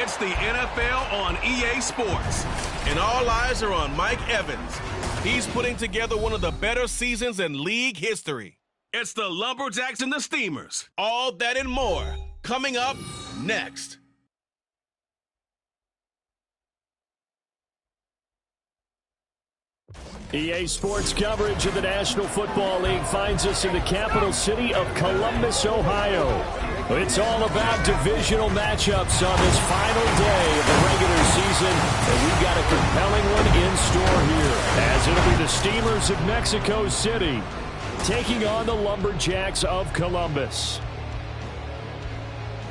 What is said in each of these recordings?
It's the NFL on EA Sports, and all eyes are on Mike Evans. He's putting together one of the better seasons in league history. It's the Lumberjacks and the Steamers. All that and more coming up next. EA Sports coverage of the National Football League finds us in the capital city of Columbus, Ohio. It's all about divisional matchups on this final day of the regular season, and we've got a compelling one in store here, as it'll be the Steamers of Mexico City taking on the Lumberjacks of Columbus.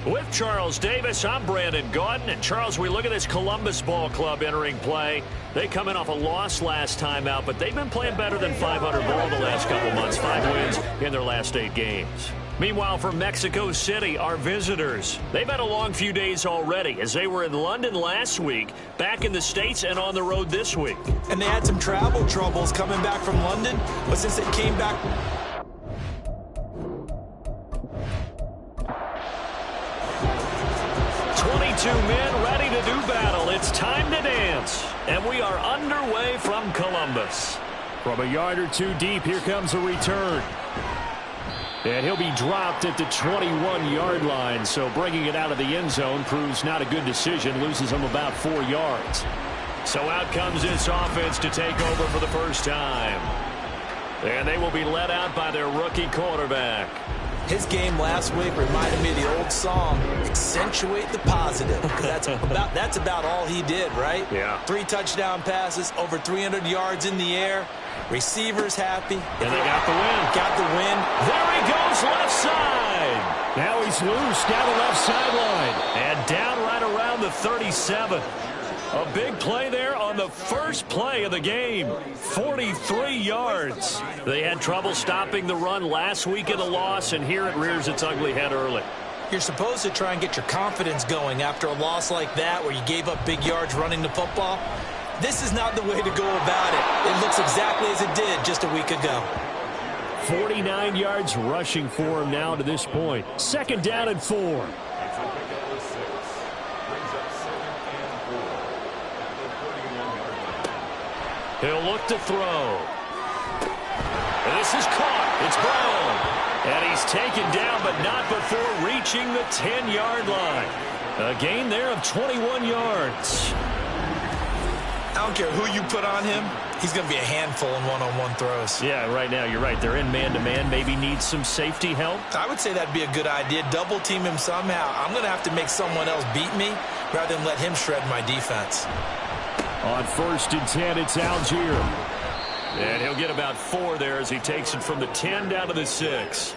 With Charles Davis, I'm Brandon Gaudin. And Charles, we look at this Columbus Ball Club entering play. They come in off a loss last time out, but they've been playing better than 500 ball the last couple months. 5 wins in their last 8 games. Meanwhile, for Mexico City, our visitors, they've had a long few days already, as they were in London last week, back in the States, and on the road this week. And they had some travel troubles coming back from London, but since they came back... 22 men ready to do battle. It's time to dance. And we are underway from Columbus. From a yard or two deep, here comes a return. And he'll be dropped at the 21-yard line. So bringing it out of the end zone proves not a good decision. Loses him about 4 yards. So out comes this offense to take over for the first time. And they will be led out by their rookie quarterback. His game last week reminded me of the old song, accentuate the positive. That's about all he did, right? Yeah. 3 touchdown passes, over 300 yards in the air. Receivers happy. And they got the win. Got the win. There he goes, left side. Now he's loose down the left sideline. And down right around the 37. A big play there on the first play of the game. 43 yards. They had trouble stopping the run last week in the loss, and here it rears its ugly head early. You're supposed to try and get your confidence going after a loss like that where you gave up big yards running the football. This is not the way to go about it. It looks exactly as it did just a week ago. 49 yards rushing for him now to this point. 2nd down and 4. He'll look to throw. And this is caught. It's Brown. And he's taken down, but not before reaching the 10-yard line. A gain there of 21 yards. I don't care who you put on him. He's going to be a handful in one-on-one throws. Yeah, right now, you're right. They're in man-to-man. Maybe needs some safety help. I would say that'd be a good idea. Double team him somehow. I'm going to have to make someone else beat me rather than let him shred my defense. On 1st and 10, it's Algier. And he'll get about 4 there as he takes it from the 10 down to the 6.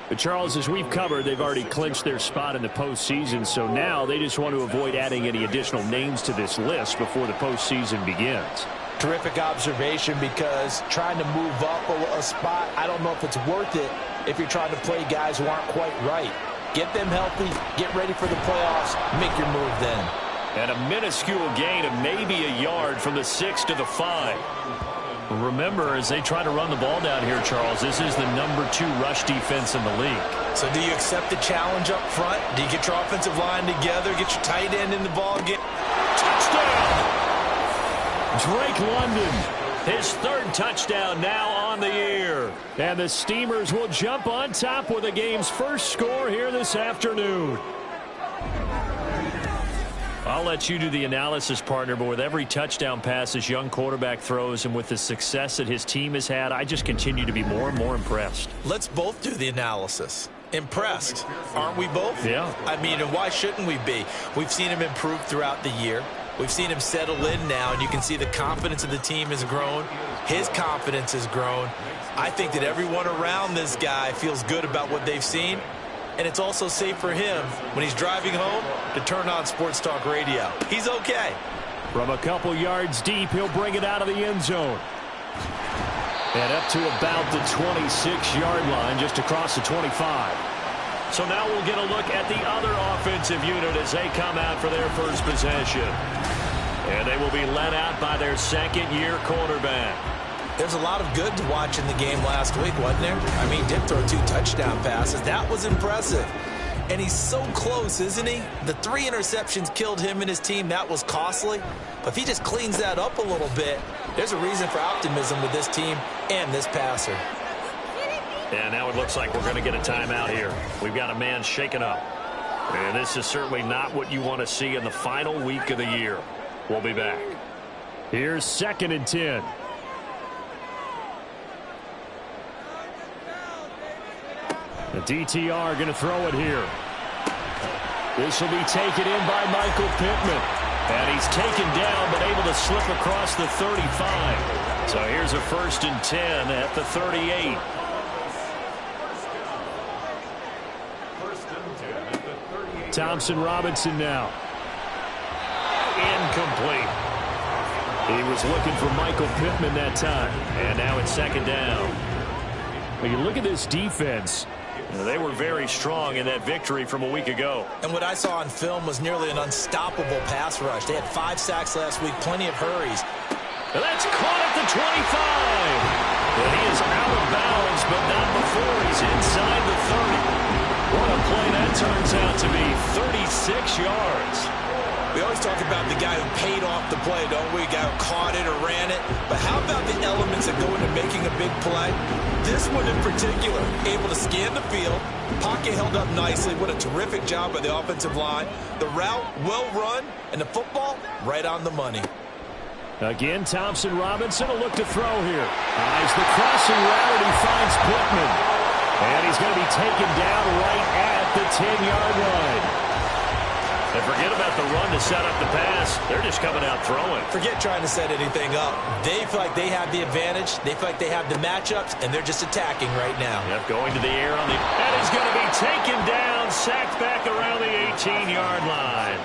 But Charles, as we've covered, they've already clinched their spot in the postseason, so now they just want to avoid adding any additional names to this list before the postseason begins. Terrific observation, because trying to move up a spot, I don't know if it's worth it if you're trying to play guys who aren't quite right. Get them healthy, get ready for the playoffs, make your move then. And a minuscule gain of maybe a yard from the 6 to the 5. Remember, as they try to run the ball down here, Charles, this is the number 2 rush defense in the league. So do you accept the challenge up front? Do you get your offensive line together, get your tight end in the ball game? Touchdown! Drake London, his 3rd touchdown now on the year. And the Steamers will jump on top with the game's first score here this afternoon. I'll let you do the analysis, partner, but with every touchdown pass this young quarterback throws and with the success that his team has had, I just continue to be more and more impressed. Let's both do the analysis. Impressed, aren't we both? Yeah. I mean, and why shouldn't we be? We've seen him improve throughout the year. We've seen him settle in now, and you can see the confidence of the team has grown. His confidence has grown. I think that everyone around this guy feels good about what they've seen. And it's also safe for him when he's driving home to turn on Sports Talk Radio. He's okay. From a couple yards deep, he'll bring it out of the end zone. And up to about the 26-yard line, just across the 25. So now we'll get a look at the other offensive unit as they come out for their first possession. And they will be led out by their 2nd-year quarterback. There's a lot of good to watch in the game last week, wasn't there? I mean, did throw 2 touchdown passes. That was impressive. And he's so close, isn't he? The 3 interceptions killed him and his team. That was costly. But if he just cleans that up a little bit, there's a reason for optimism with this team and this passer. And now it looks like we're going to get a timeout here. We've got a man shaken up. And this is certainly not what you want to see in the final week of the year. We'll be back. Here's 2nd and 10. The DTR going to throw it here. This will be taken in by Michael Pittman. And he's taken down but able to slip across the 35. So here's a 1st and 10 at the 38. Thompson Robinson now. Incomplete. He was looking for Michael Pittman that time. And now it's 2nd down. When you look at this defense, they were very strong in that victory from a week ago. And what I saw on film was nearly an unstoppable pass rush. They had 5 sacks last week, plenty of hurries. And that's caught at the 25. And he is out of bounds, but not before he's inside the 30. What a play that turns out to be, 36 yards. We always talk about the guy who paid off the play, don't we? The guy who caught it or ran it. But how about the elements that go into making a big play? This one in particular, able to scan the field. Pocket held up nicely. What a terrific job by the offensive line. The route, well run, and the football, right on the money. Again, Thompson Robinson will look to throw here. Eyes the crossing route, and he finds Pittman. And he's going to be taken down right at the 10-yard line. And forget about the run to set up the pass. They're just coming out throwing. Forget trying to set anything up. They feel like they have the advantage. They feel like they have the matchups, and they're just attacking right now. Yep, going to the air on the... And he's going to be taken down, sacked back around the 18-yard line.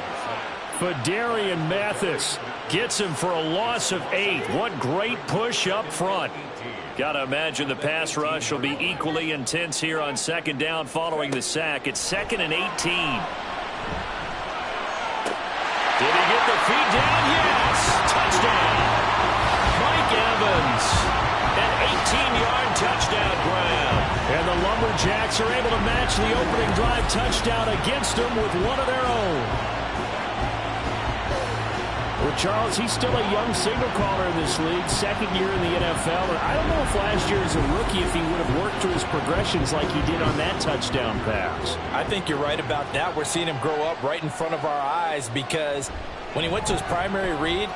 Fadarian Mathis gets him for a loss of 8. What great push up front. Got to imagine the pass rush will be equally intense here on 2nd down following the sack. It's 2nd and 18. Did he get the feed down? Yes! Touchdown! Mike Evans. An 18-yard touchdown grab. And the Lumberjacks are able to match the opening drive touchdown against them with one of their own. Well, Charles, he's still a young signal caller in this league, 2nd year in the NFL. And I don't know if last year as a rookie if he would have worked through his progressions like he did on that touchdown pass. I think you're right about that. We're seeing him grow up right in front of our eyes because when he went to his primary read,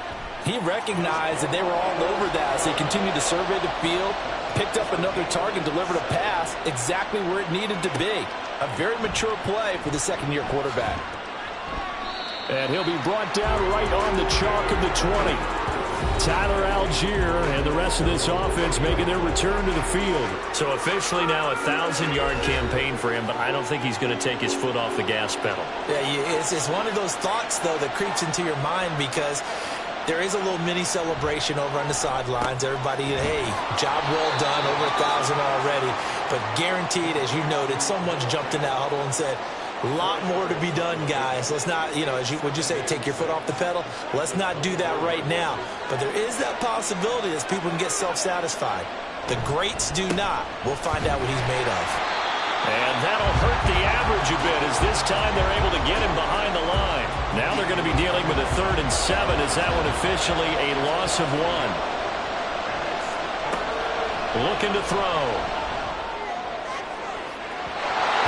he recognized that they were all over that. So he continued to survey the field, picked up another target, delivered a pass exactly where it needed to be. A very mature play for the 2nd-year quarterback. And he'll be brought down right on the chalk of the 20. Tyler Algier and the rest of this offense making their return to the field. So officially now a 1,000-yard campaign for him, but I don't think he's going to take his foot off the gas pedal. Yeah, it's one of those thoughts, though, that creeps into your mind because there is a little mini celebration over on the sidelines. Everybody, hey, job well done, over 1,000 already. But guaranteed, as you noted, someone's jumped in that huddle and said, a lot more to be done, guys. Let's not, would you say, take your foot off the pedal? Let's not do that right now. But there is that possibility as people can get self-satisfied. The greats do not. We'll find out what he's made of. And that'll hurt the average a bit as this time they're able to get him behind the line. Now they're going to be dealing with a 3rd and 7 as that one officially a loss of 1. Looking to throw.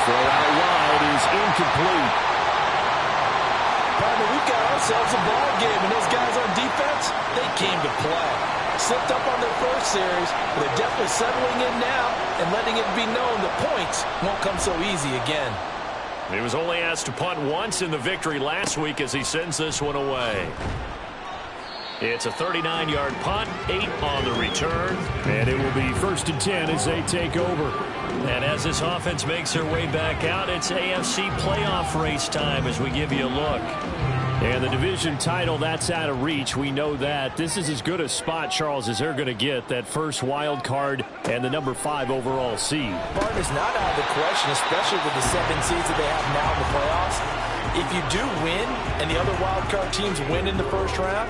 Throw out wide is incomplete. Partner, we've got ourselves a ball game, and those guys on defense, they came to play. Slipped up on their first series, but they're definitely settling in now and letting it be known that points won't come so easy again. He was only asked to punt once in the victory last week as he sends this one away. It's a 39-yard punt, 8 on the return, and it will be 1st and 10 as they take over. And as this offense makes their way back out, it's AFC playoff race time as we give you a look. And the division title, that's out of reach. We know that. This is as good a spot, Charles, as they're going to get, that first wild card and the number 5 overall seed. Partner's not out of the question, especially with the 7 seeds that they have now in the playoffs. If you do win and the other wild card teams win in the first round,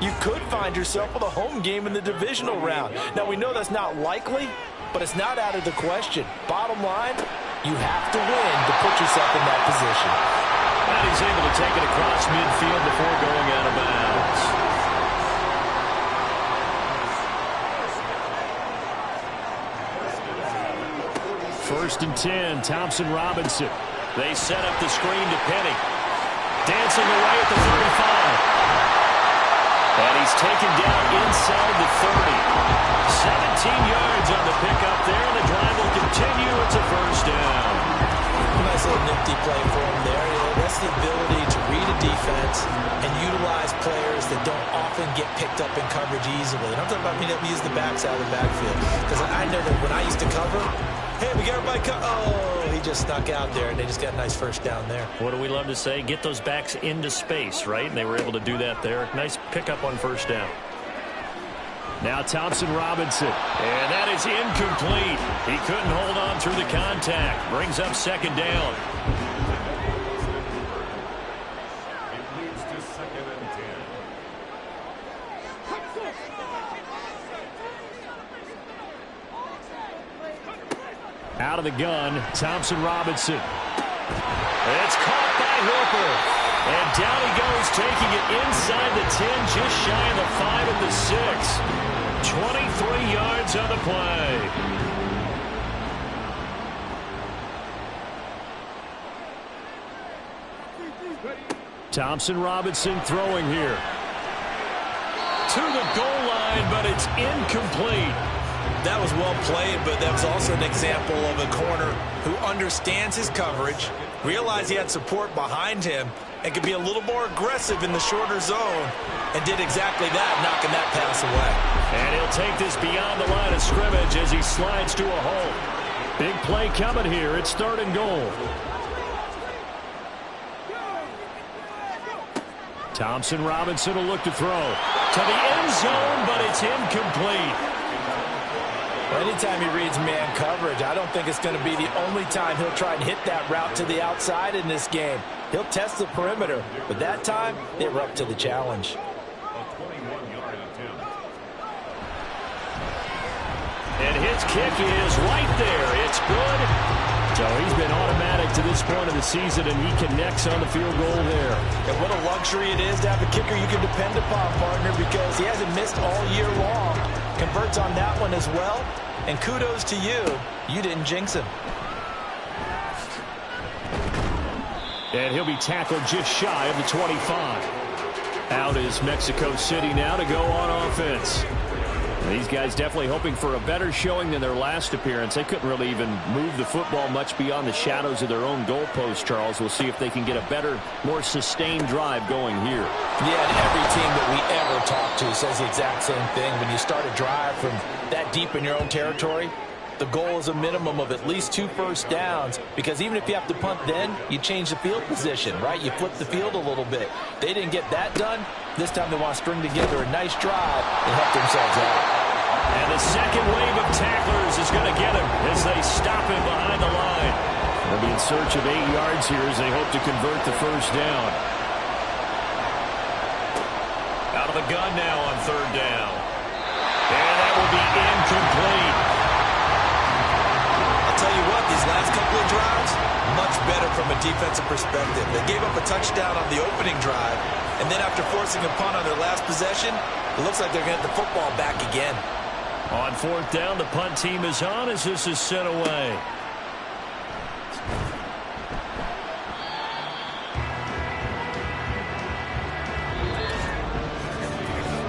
you could find yourself with a home game in the divisional round. Now, we know that's not likely, but it's not out of the question. Bottom line, You have to win to put yourself in that position. And he's able to take it across midfield before going out of bounds. First and 10, Thompson Robinson. They set up the screen to Penny. Dancing away at the 35. And he's taken down inside the 30. 17 yards on the pickup there. The drive will continue. It's a first down. Nice little nifty play for him there. That's the ability to read a defense and utilize players that don't often get picked up in coverage easily. And I'm talking about being able to use the backside of the backfield. Because I know that when I used to cover, hey, we got everybody oh, he just snuck out there, and they just got a nice first down there. What do we love to say? Get those backs into space, right? And they were able to do that there. Nice pickup on first down. Now Thompson Robinson, and that is incomplete. He couldn't hold on through the contact. Brings up second down. It leads to second and 10. Out of the gun, Thompson Robinson. It's caught by Hooper. And down he goes, taking it inside the 10, just shy of the 5 at the 6. 23 yards on the play. Thompson Robinson throwing here. To the goal line, but it's incomplete. That was well played, but that was also an example of a corner who understands his coverage, realized he had support behind him, and could be a little more aggressive in the shorter zone, and did exactly that, knocking that pass away. And he'll take this beyond the line of scrimmage as he slides to a hole. Big play coming here. It's third and goal. Thompson Robinson will look to throw to the end zone, but it's incomplete. Well, anytime he reads man coverage, I don't think it's going to be the only time he'll try and hit that route to the outside in this game. He'll test the perimeter, but that time, they were up to the challenge. And his kick is right there. It's good. So he's been automatic to this point of the season, and he connects on the field goal there. And what a luxury it is to have a kicker you can depend upon, partner, because he hasn't missed all year long. Converts on that one as well. And kudos to you. You didn't jinx him. And he'll be tackled just shy of the 25. Out is Mexico City now to go on offense. These guys definitely hoping for a better showing than their last appearance. They couldn't really even move the football much beyond the shadows of their own goalpost, Charles. We'll see if they can get a better, more sustained drive going here. Yeah, and every team that we ever talk to says the exact same thing. When you start a drive from that deep in your own territory, the goal is a minimum of at least 2 first downs, because even if you have to punt then, you change the field position, right? You flip the field a little bit. They didn't get that done. This time they want to string together a nice drive and help themselves out. And the second wave of tacklers is going to get him as they stop him behind the line. They'll be in search of 8 yards here as they hope to convert the first down. Out of the gun now on third down. And that will be incomplete. I'll tell you what, these last couple of drives, much better from a defensive perspective. They gave up a touchdown on the opening drive, and then after forcing a punt on their last possession, it looks like they're going to get the football back again. On fourth down, the punt team is on as this is sent away.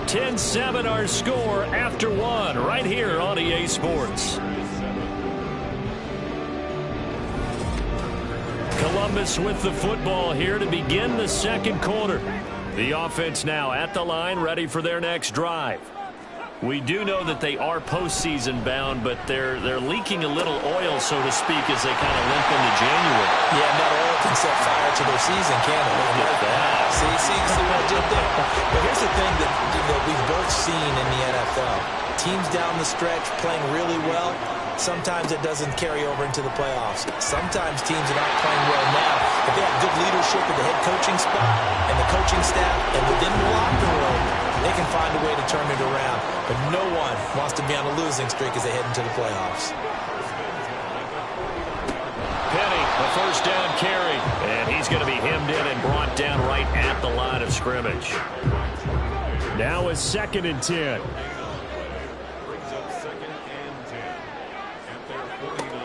(10-7) our score after one right here on EA Sports. Columbus with the football here to begin the second quarter. The offense now at the line, ready for their next drive. We do know that they are postseason bound, but they're leaking a little oil, so to speak, as they kind of limp into January. Yeah, and that oil can set fire to their season, can't it? Look at that. See what I did there? But here's the thing that we've both seen in the NFL. Teams down the stretch playing really well. Sometimes it doesn't carry over into the playoffs. Sometimes teams are not playing well now, but they have good leadership at the head coaching spot and the coaching staff, and within the locker room, they can find a way to turn it around. But no one wants to be on a losing streak as they head into the playoffs. A first down carry, and he's going to be hemmed in and brought down right at the line of scrimmage. Now it's 2nd and 10.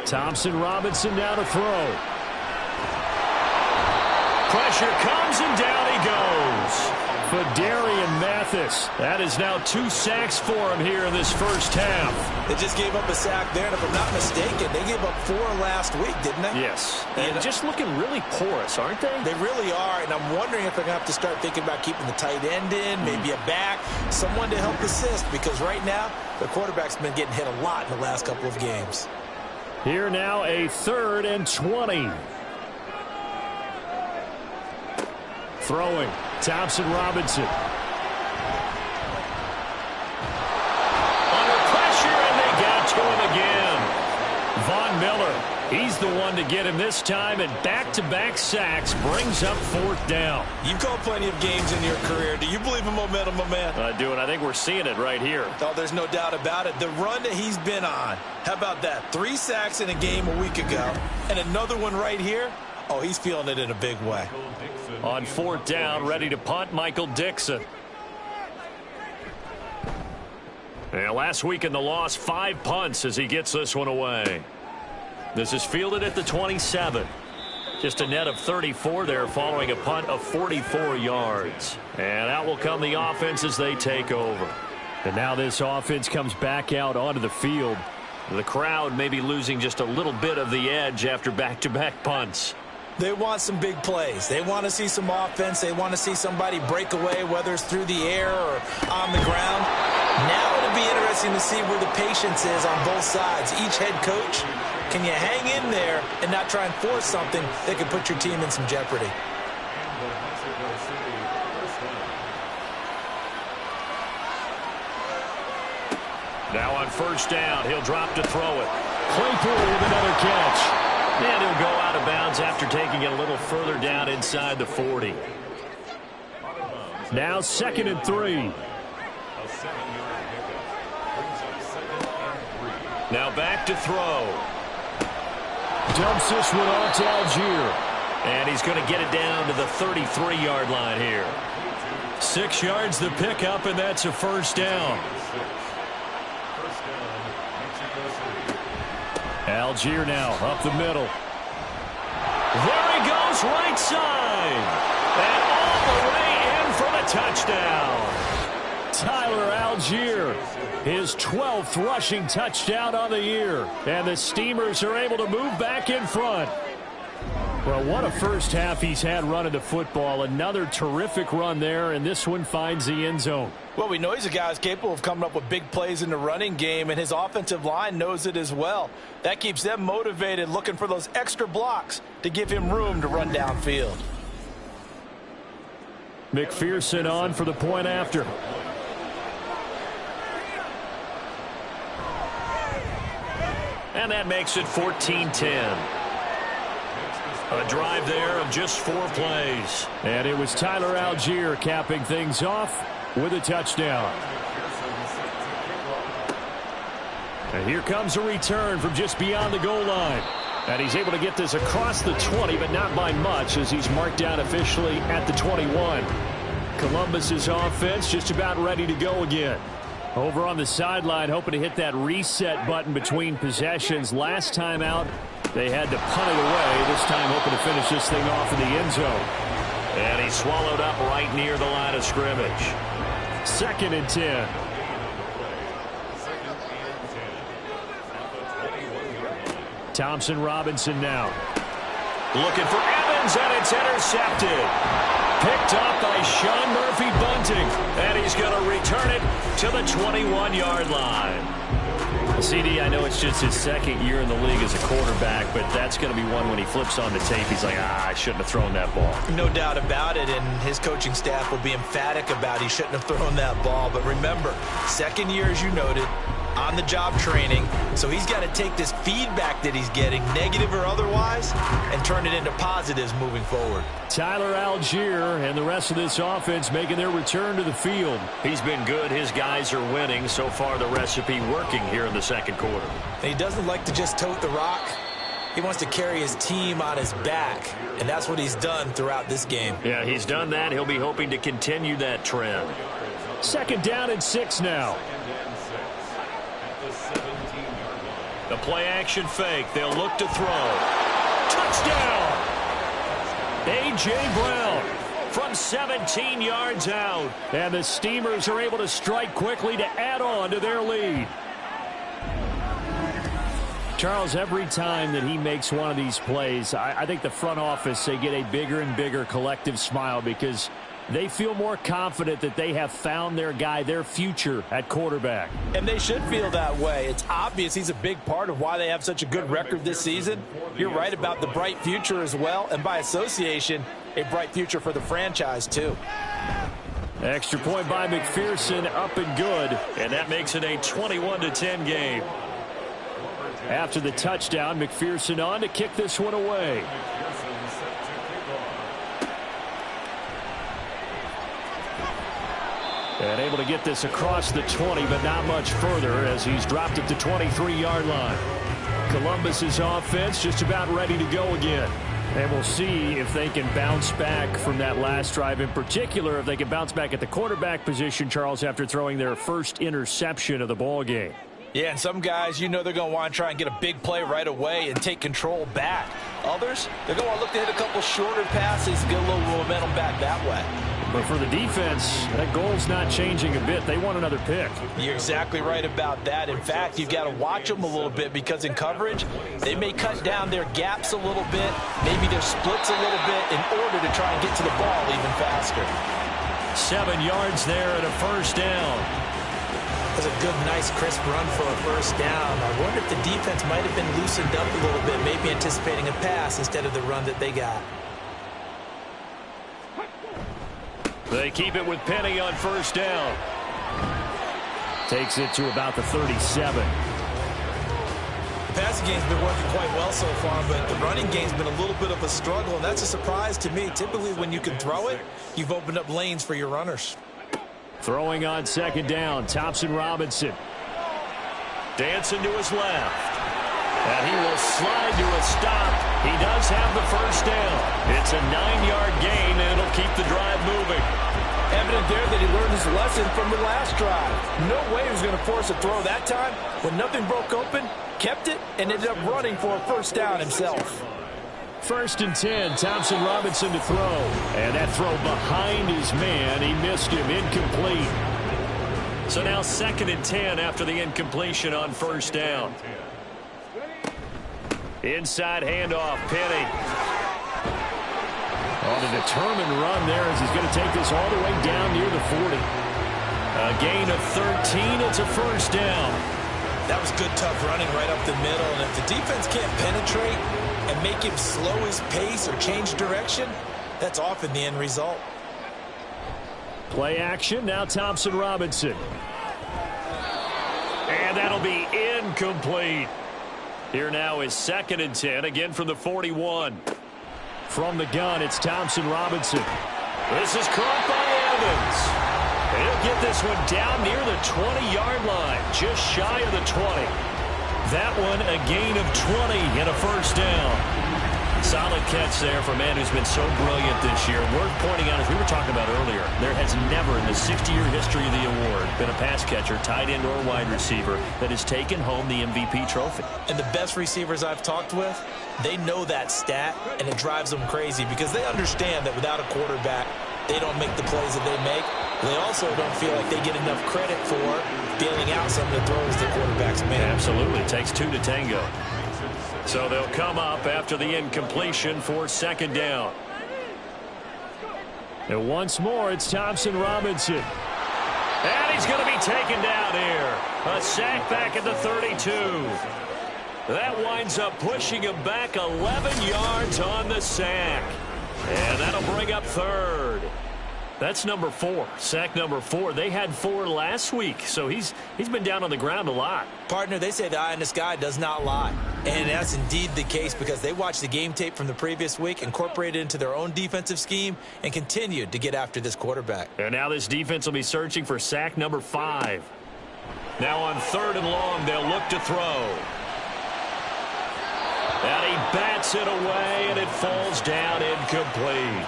Thompson Robinson now to throw. Pressure comes and down he goes. Fadarian Mathis. That is now 2 sacks for him here in this first half. They just gave up a sack there, and if I'm not mistaken, they gave up 4 last week, didn't they? Yes. And just looking really porous, aren't they? They really are, and I'm wondering if they're going to have to start thinking about keeping the tight end in, maybe a back, someone to help assist, because right now, their quarterback's been getting hit a lot in the last couple of games. Here now a 3rd and 20. Throwing. Thompson Robinson. Under pressure, and they got to him again. Von Miller, he's the one to get him this time, and back-to-back sacks brings up 4th down. You've called plenty of games in your career. Do you believe in momentum, my man? I do, and I think we're seeing it right here. Oh, there's no doubt about it. The run that he's been on, how about that? 3 sacks in a game a week ago, and another one right here. Oh, he's feeling it in a big way. On 4th down, ready to punt, Michael Dixon. And last week in the loss, 5 punts as he gets this one away. This is fielded at the 27. Just a net of 34 there following a punt of 44 yards. And out will come the offense as they take over. And now this offense comes back out onto the field. The crowd may be losing just a little bit of the edge after back-to-back punts. They want some big plays. They want to see some offense. They want to see somebody break away, whether it's through the air or on the ground. Now it'll be interesting to see where the patience is on both sides. Each head coach, can you hang in there and not try and force something that could put your team in some jeopardy? Now on 1st down, he'll drop to throw it. Claypool with another catch. And he'll go out of bounds after taking it a little further down inside the 40. Now 2nd and 3. Now back to throw. Dumps this one off to Algier. And he's going to get it down to the 33-yard line here. 6 yards the pickup, and that's a 1st down. Algier now up the middle. There he goes, right side. And all the way in for the touchdown. Tyler Algier, his 12th rushing touchdown on the year. And the Steamers are able to move back in front. Well, what a first half he's had running the football. Another terrific run there, and this one finds the end zone. Well, we know he's a guy who's capable of coming up with big plays in the running game, and his offensive line knows it as well. That keeps them motivated, looking for those extra blocks to give him room to run downfield. McPherson on for the point after. And that makes it 14-10. A drive there of just 4 plays. And it was Tyler Algier capping things off with a touchdown. And here comes a return from just beyond the goal line. And he's able to get this across the 20, but not by much, as he's marked down officially at the 21. Columbus's offense just about ready to go again. Over on the sideline, hoping to hit that reset button between possessions. Last time out, they had to punt it away. This time hoping to finish this thing off in the end zone. And he's swallowed up right near the line of scrimmage. 2nd and 10. Thompson Robinson now. Looking for Evans, and it's intercepted. Picked up by Sean Murphy Bunting. And he's going to return it to the 21-yard line. CD, I know it's just his 2nd year in the league as a quarterback, but that's going to be one when he flips on the tape, he's like, I shouldn't have thrown that ball. No doubt about it, and his coaching staff will be emphatic about he shouldn't have thrown that ball. But remember, 2nd year, as you noted, on-the-job training, so he's got to take this feedback that he's getting, negative or otherwise, and turn it into positives moving forward. Tyler Algier and the rest of this offense making their return to the field. He's been good. His guys are winning. So far, the recipe working here in the 2nd quarter. And he doesn't like to just tote the rock. He wants to carry his team on his back, and that's what he's done throughout this game. Yeah, he's done that. He'll be hoping to continue that trend. 2nd down and 6 now. The play-action fake. They'll look to throw. Touchdown! A.J. Brown from 17 yards out. And the Steamers are able to strike quickly to add on to their lead. Charles, every time that he makes one of these plays, I think the front office, they get a bigger and bigger collective smile because they feel more confident that they have found their guy, their future at quarterback. And they should feel that way. It's obvious he's a big part of why they have such a good record this season. You're right about the bright future as well, and by association, a bright future for the franchise too. Extra point by McPherson, up and good, and that makes it a 21-10 game. After the touchdown, McPherson on to kick this one away. And able to get this across the 20, but not much further as he's dropped it to 23-yard line. Columbus's offense just about ready to go again. And we'll see if they can bounce back from that last drive. In particular, if they can bounce back at the quarterback position, Charles, after throwing their first interception of the ball game. Yeah, and some guys, they're going to want to try and get a big play right away and take control back. Others, they're going to want to look to hit a couple shorter passes, get a little momentum back that way. But for the defense, that goal's not changing a bit. They want another pick. You're exactly right about that. In fact, you've got to watch them a little bit because in coverage, they may cut down their gaps a little bit, maybe their splits a little bit in order to try and get to the ball even faster. 7 yards there and a first down. That's a good, nice, crisp run for a first down. I wonder if the defense might have been loosened up a little bit, maybe anticipating a pass instead of the run that they got. They keep it with Penny on first down. Takes it to about the 37. The passing game's been working quite well so far, but the running game's been a little bit of a struggle, and that's a surprise to me. Typically, when you can throw it, you've opened up lanes for your runners. Throwing on second down, Thompson Robinson. Dancing to his left. And he will slide to a stop. He does have the first down. It's a 9-yard gain, and it'll keep the drive moving. Evident there that he learned his lesson from the last drive. No way he was going to force a throw that time. When nothing broke open, kept it, and ended up running for a first down himself. 1st and 10, Thompson Robinson to throw. And that throw behind his man. He missed him, incomplete. So now 2nd and 10 after the incompletion on first down. Inside handoff, Penny. On a determined run there as he's going to take this all the way down near the 40. A gain of 13, it's a first down. That was good, tough running right up the middle. And if the defense can't penetrate and make him slow his pace or change direction, that's often the end result. Play action, now Thompson Robinson. And that'll be incomplete. Here now is 2nd and 10, again from the 41. From the gun, it's Thompson Robinson. This is caught by Evans. And he'll get this one down near the 20-yard line, just shy of the 20. That one a gain of 20 and a first down. Solid catch there for a man who's been so brilliant this year. Worth pointing out, as we were talking about earlier, there has never in the 60-year history of the award been a pass catcher, tight end, or wide receiver that has taken home the MVP trophy. And the best receivers I've talked with, they know that stat, and it drives them crazy because they understand that without a quarterback, they don't make the plays that they make. They also don't feel like they get enough credit for bailing out some of the throws the quarterbacks make. Absolutely. It takes two to tango. So they'll come up after the incompletion for second down. And once more, it's Thompson Robinson. And he's going to be taken down here. A sack back at the 32. That winds up pushing him back 11 yards on the sack. And that'll bring up third. That's number 4, sack number 4. They had 4 last week, so he's been down on the ground a lot. Partner, they say the eye in the sky does not lie. And that's indeed the case because they watched the game tape from the previous week, incorporated it into their own defensive scheme, and continued to get after this quarterback. And now this defense will be searching for sack number 5. Now on 3rd and long, they'll look to throw. And he bats it away, and it falls down incomplete.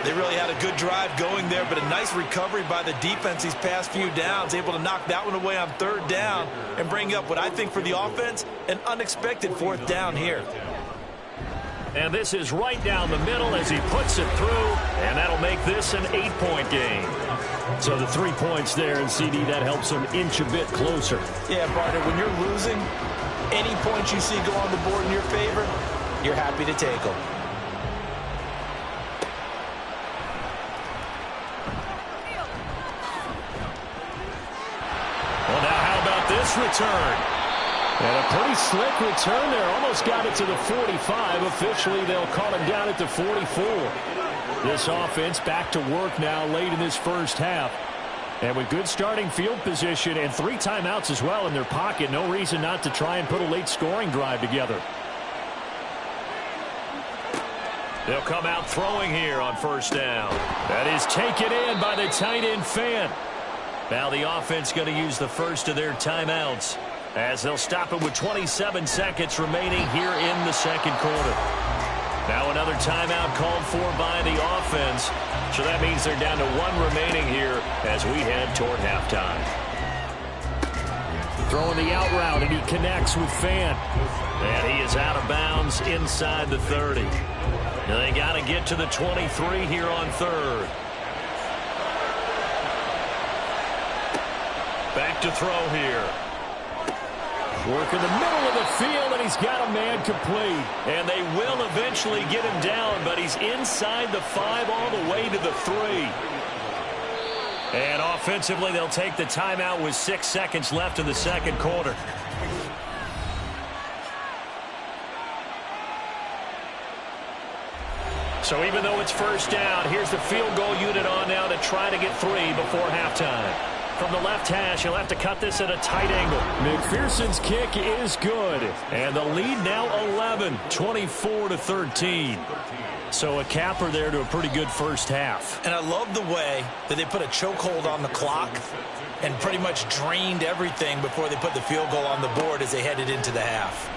They really had a good drive going there, but a nice recovery by the defense these past few downs, able to knock that one away on third down and bring up what I think for the offense, an unexpected fourth down here. And this is right down the middle as he puts it through, and that'll make this an 8-point game. So the 3 points there, and CD, that helps him inch a bit closer. Yeah, partner, when you're losing, any points you see go on the board in your favor, you're happy to take them. Well, now how about this return? And a pretty slick return there. Almost got it to the 45. Officially, they'll call him down at the 44. This offense back to work now late in this first half. And with good starting field position and 3 timeouts as well in their pocket, no reason not to try and put a late scoring drive together. They'll come out throwing here on first down. That is taken in by the tight end Fan. Now the offense going to use the first of their timeouts as they'll stop it with 27 seconds remaining here in the second quarter. Now another timeout called for by the offense. So that means they're down to 1 remaining here as we head toward halftime. Throwing the out route, and he connects with Fan. And he is out of bounds inside the 30. Now they got to get to the 23 here on third. Back to throw here. Work in the middle of the field, and he's got a man complete. And they will eventually get him down, but he's inside the 5 all the way to the 3. And offensively, they'll take the timeout with 6 seconds left in the second quarter. So even though it's first down, here's the field goal unit on now to try to get 3 before halftime. From the left hash, he'll have to cut this at a tight angle. McPherson's kick is good. And the lead now 11, 24-13. So a capper there to a pretty good first half. And I love the way that they put a chokehold on the clock and pretty much drained everything before they put the field goal on the board as they headed into the half.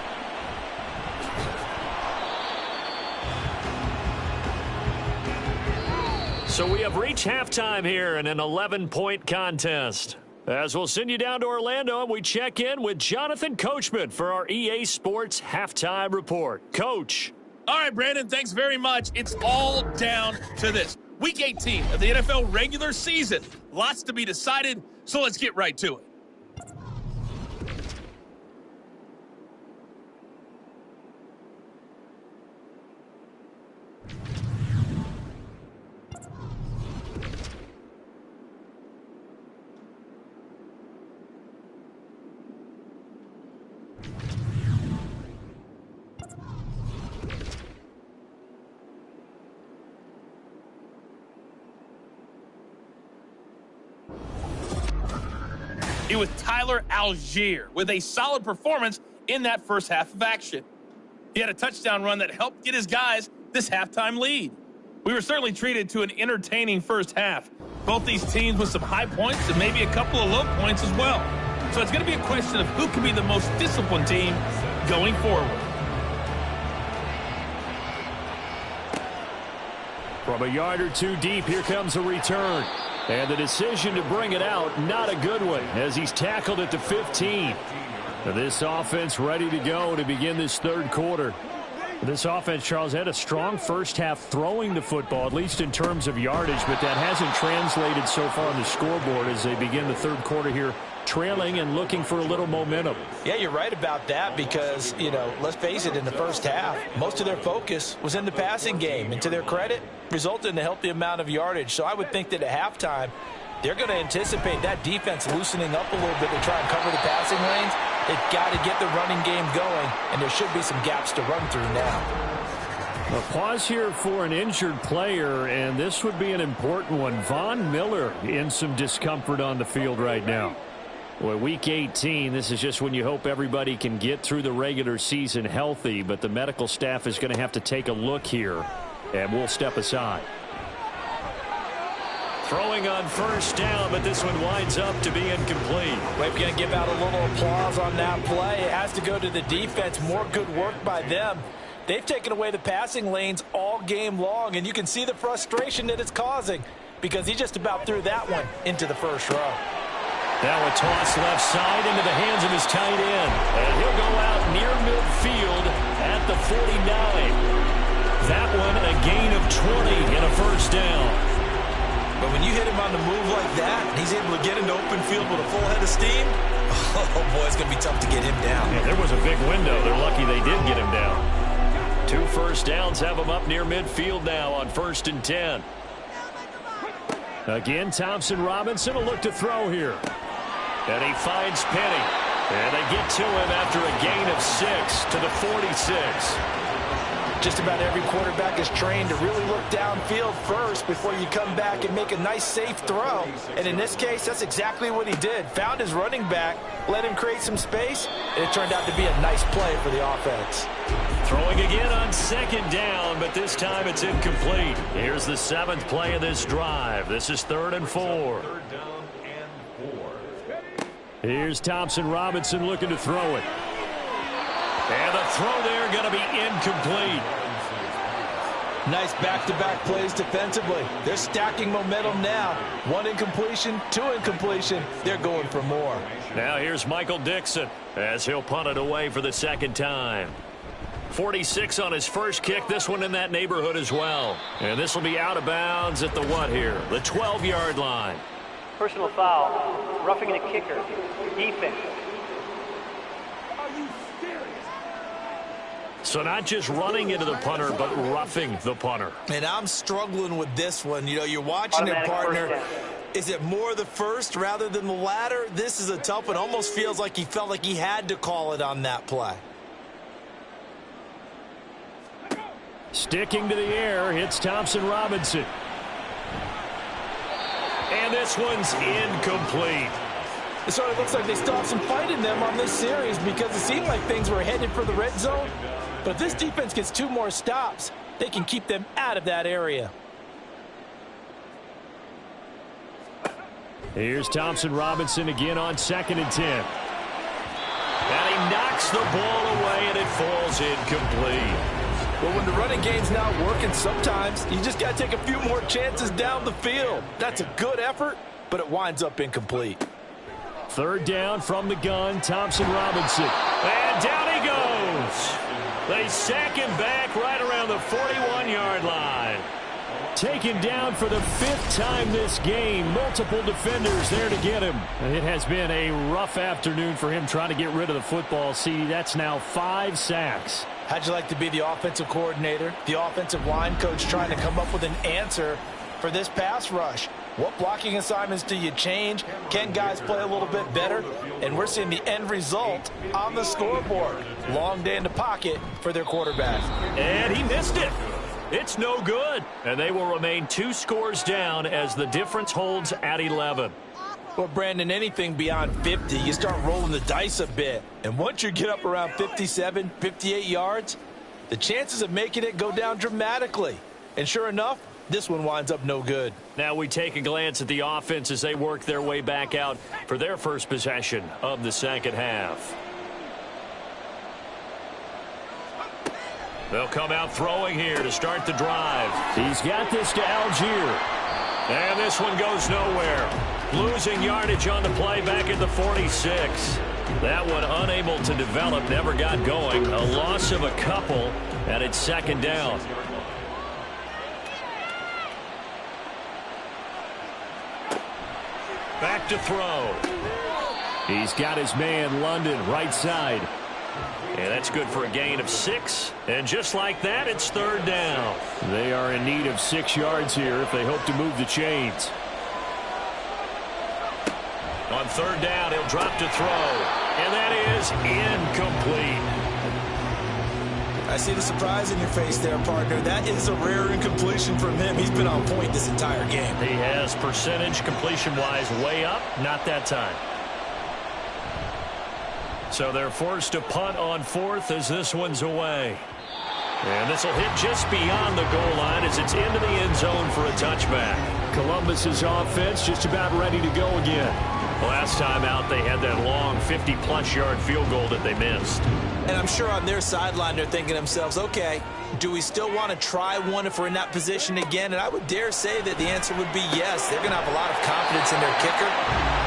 So we have reached halftime here in an 11-point contest. As we'll send you down to Orlando, and we check in with Jonathan Coachman for our EA Sports Halftime Report. Coach. All right, Brandon, thanks very much. It's all down to this. Week 18 of the NFL regular season. Lots to be decided, so let's get right to it. It was Tyler Algier with a solid performance in that first half of action. He had a touchdown run that helped get his guys this halftime lead. We were certainly treated to an entertaining first half. Both these teams with some high points and maybe a couple of low points as well. So it's going to be a question of who can be the most disciplined team going forward. From a yard or 2 deep, here comes a return. And the decision to bring it out, not a good one, as he's tackled at the 15. This offense ready to go to begin this third quarter. This offense, Charles, had a strong first half throwing the football, at least in terms of yardage, but that hasn't translated so far on the scoreboard as they begin the third quarter here, trailing and looking for a little momentum. Yeah, you're right about that because, let's face it, in the first half, most of their focus was in the passing game. And to their credit, resulted in a healthy amount of yardage. So I would think that at halftime, they're going to anticipate that defense loosening up a little bit to try and cover the passing lanes. They've got to get the running game going, and there should be some gaps to run through now. A pause here for an injured player, and this would be an important one. Von Miller in some discomfort on the field right now. Well, week 18, this is just when you hope everybody can get through the regular season healthy, but the medical staff is going to have to take a look here, and we'll step aside. Throwing on first down, but this one winds up to be incomplete. We're going to give out a little applause on that play. It has to go to the defense. More good work by them. They've taken away the passing lanes all game long, and you can see the frustration that it's causing because he just about threw that one into the first row. Now a toss left side into the hands of his tight end. And he'll go out near midfield at the 49. That one a gain of 20 and a first down. But when you hit him on the move like that, he's able to get into open field with a full head of steam, oh boy, it's going to be tough to get him down. Yeah, there was a big window. They're lucky they did get him down. 2 first downs have him up near midfield now on 1st and 10. Again, Thompson Robinson will look to throw here. And he finds Penny. And they get to him after a gain of 6 to the 46. Just about every quarterback is trained to really look downfield first before you come back and make a nice, safe throw. And in this case, that's exactly what he did. Found his running back, let him create some space, and it turned out to be a nice play for the offense. Throwing again on 2nd down, but this time it's incomplete. Here's the 7th play of this drive. This is 3rd and 4. Here's Thompson Robinson looking to throw it. And the throw there going to be incomplete. Nice back-to-back plays defensively. They're stacking momentum now. 1 incompletion, 2 incompletion. They're going for more. Now here's Michael Dixon as he'll punt it away for the 2nd time. 46 on his first kick. This one in that neighborhood as well. And this will be out of bounds at the what here? The 12-yard line. Personal foul, roughing the kicker, defense. So not just running into the punter, but roughing the punter. And I'm struggling with this one. You know, you're watching it, partner. Is it more the first rather than the latter? This is a tough one. Almost feels like he felt like he had to call it on that play. Sticking to the air, hits Thompson Robinson. And this one's incomplete. It sort of looks like they still have some fight in them on this series because it seemed like things were headed for the red zone. But if this defense gets 2 more stops, they can keep them out of that area. Here's Thompson Robinson again on 2nd and 10. And he knocks the ball away, and it falls incomplete. Well, when the running game's not working, sometimes you just got to take a few more chances down the field. That's a good effort, but it winds up incomplete. 3rd down from the gun, Thompson Robinson. And down he goes. They sack him back right around the 41-yard line. Taken down for the 5th time this game. Multiple defenders there to get him. It has been a rough afternoon for him trying to get rid of the football. See, that's now 5 sacks. How'd you like to be the offensive coordinator, the offensive line coach trying to come up with an answer for this pass rush? What blocking assignments do you change? Can guys play a little bit better? And we're seeing the end result on the scoreboard. Long day in the pocket for their quarterback. And he missed it. It's no good. And they will remain 2 scores down as the difference holds at 11. Well, Brandon, anything beyond 50, you start rolling the dice a bit. And once you get up around 57, 58 yards, the chances of making it go down dramatically. And sure enough, this one winds up no good. Now we take a glance at the offense as they work their way back out for their first possession of the 2nd half. They'll come out throwing here to start the drive. He's got this to Algier. And this one goes nowhere. Losing yardage on the play back at the 46. That one unable to develop, never got going. A loss of a couple, and it's 2nd down. Back to throw. He's got his man London right side. And that's good for a gain of 6. And just like that, it's 3rd down. They are in need of 6 yards here if they hope to move the chains. On 3rd down, he'll drop to throw. And that is incomplete. I see the surprise in your face there, partner. That is a rare incompletion from him. He's been on point this entire game. He has percentage completion-wise way up. Not that time. So they're forced to punt on 4th as this one's away. And this will hit just beyond the goal line as it's into the end zone for a touchback. Columbus's offense just about ready to go again. Last time out, they had that long 50-plus yard field goal that they missed. And I'm sure on their sideline they're thinking to themselves, okay, do we still want to try one if we're in that position again? And I would dare say that the answer would be yes. They're going to have a lot of confidence in their kicker.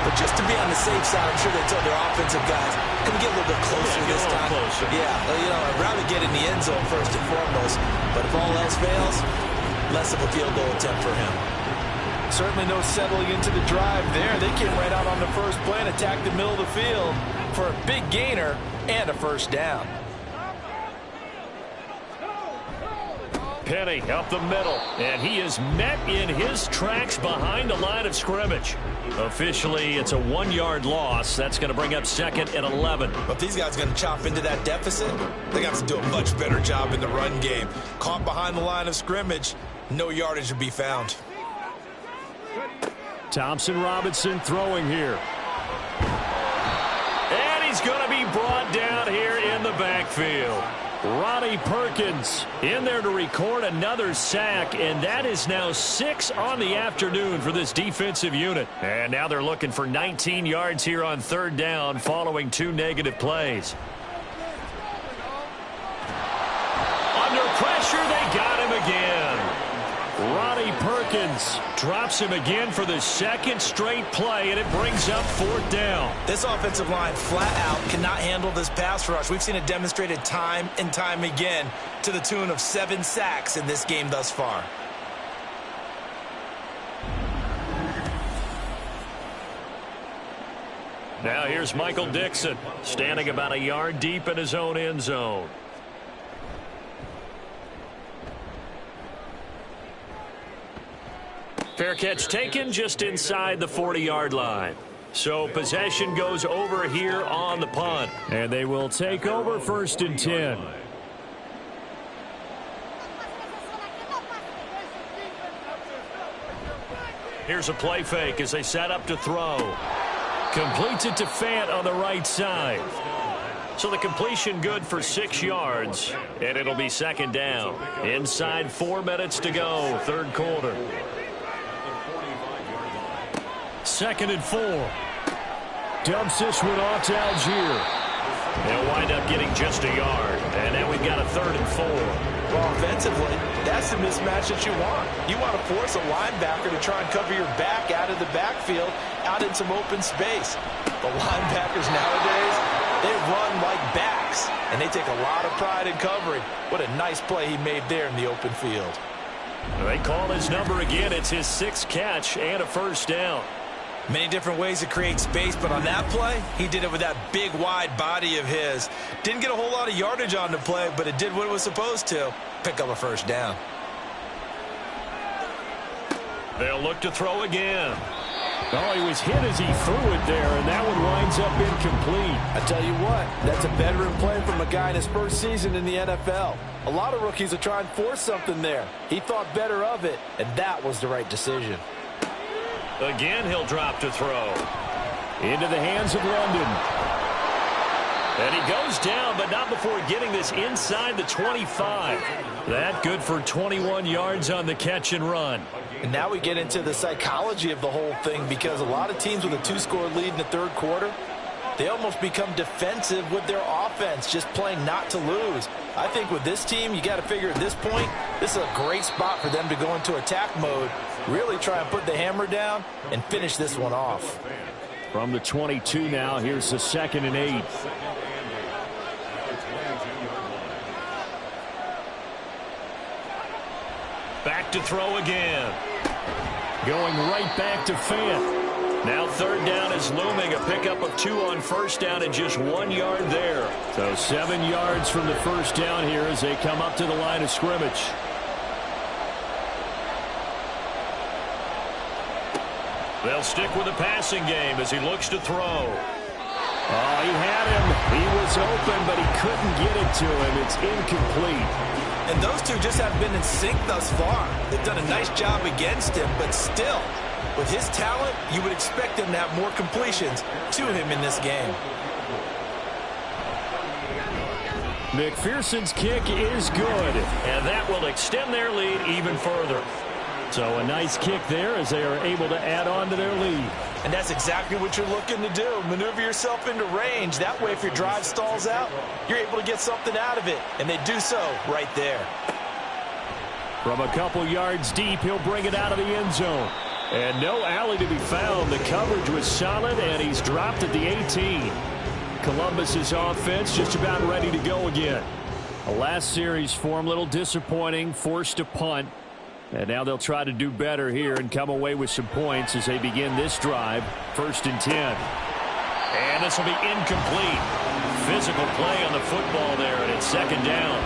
But just to be on the safe side, I'm sure they told their offensive guys, can we get a little bit closer this time? Closer. Yeah, well, you know, I'd rather get in the end zone first and foremost. But if all else fails, less of a field goal attempt for him. Certainly no settling into the drive there. They came right out on the first play and attacked the middle of the field for a big gainer and a first down. Penny up the middle, and he is met in his tracks behind the line of scrimmage. Officially, it's a 1-yard loss. That's going to bring up 2nd and 11. But these guys are going to chop into that deficit. They got to do a much better job in the run game. Caught behind the line of scrimmage, no yardage to be found. Thompson Robinson throwing here. And he's going to be brought down here in the backfield. Ronnie Perkins in there to record another sack, and that is now 6 on the afternoon for this defensive unit. And now they're looking for 19 yards here on 3rd down following 2 negative plays. Under pressure, they got him again. Ronnie Perkins drops him again for the 2nd straight play, and it brings up 4th down. This offensive line flat out cannot handle this pass rush. We've seen it demonstrated time and time again to the tune of 7 sacks in this game thus far. Now here's Michael Dixon standing about a yard deep in his own end zone. Fair catch taken just inside the 40-yard line. So possession goes over here on the punt. And they will take over 1st and 10. Here's a play fake as they set up to throw. Completes it to Fant on the right side. So the completion good for 6 yards. And it'll be 2nd down. Inside 4 minutes to go, 3rd quarter. 2nd and 4. Dumps this one off to Algier. They'll wind up getting just a yard. And now we've got a 3rd and 4. Well, offensively, that's the mismatch that you want. You want to force a linebacker to try and cover your back out of the backfield, out in some open space. The linebackers nowadays, they run like backs, and they take a lot of pride in covering. What a nice play he made there in the open field. They call his number again. It's his 6th catch and a 1st down. Many different ways to create space, but on that play, he did it with that big, wide body of his. Didn't get a whole lot of yardage on the play, but it did what it was supposed to. Pick up a 1st down. They'll look to throw again. Oh, he was hit as he threw it there, and that one winds up incomplete. I tell you what, that's a veteran play from a guy in his first season in the NFL. A lot of rookies are trying to force something there. He thought better of it, and that was the right decision. Again, he'll drop to throw. Into the hands of London. And he goes down, but not before getting this inside the 25. That good for 21 yards on the catch and run. And now we get into the psychology of the whole thing, because a lot of teams with a 2-score lead in the 3rd quarter, they almost become defensive with their offense, just playing not to lose. I think with this team, you got to figure at this point, this is a great spot for them to go into attack mode, really try and put the hammer down and finish this one off. From the 22 now, here's the 2nd and 8. Back to throw again. Going right back to Fant. Now 3rd down is looming. A pickup of 2 on 1st down and just 1 yard there. So 7 yards from the 1st down here as they come up to the line of scrimmage. They'll stick with the passing game as he looks to throw. Oh, he had him. He was open, but he couldn't get it to him. It's incomplete. And those two just haven't been in sync thus far. They've done a nice job against him, but still, with his talent, you would expect him to have more completions to him in this game. McPherson's kick is good, and that will extend their lead even further. So a nice kick there as they are able to add on to their lead. And that's exactly what you're looking to do. Maneuver yourself into range. That way, if your drive stalls out, you're able to get something out of it. And they do so right there. From a couple yards deep, he'll bring it out of the end zone. And no alley to be found. The coverage was solid, and he's dropped at the 18. Columbus's offense just about ready to go again. The last series for him, a little disappointing, forced a punt. And now they'll try to do better here and come away with some points as they begin this drive. 1st and 10. And this will be incomplete. Physical play on the football there, and it's 2nd down.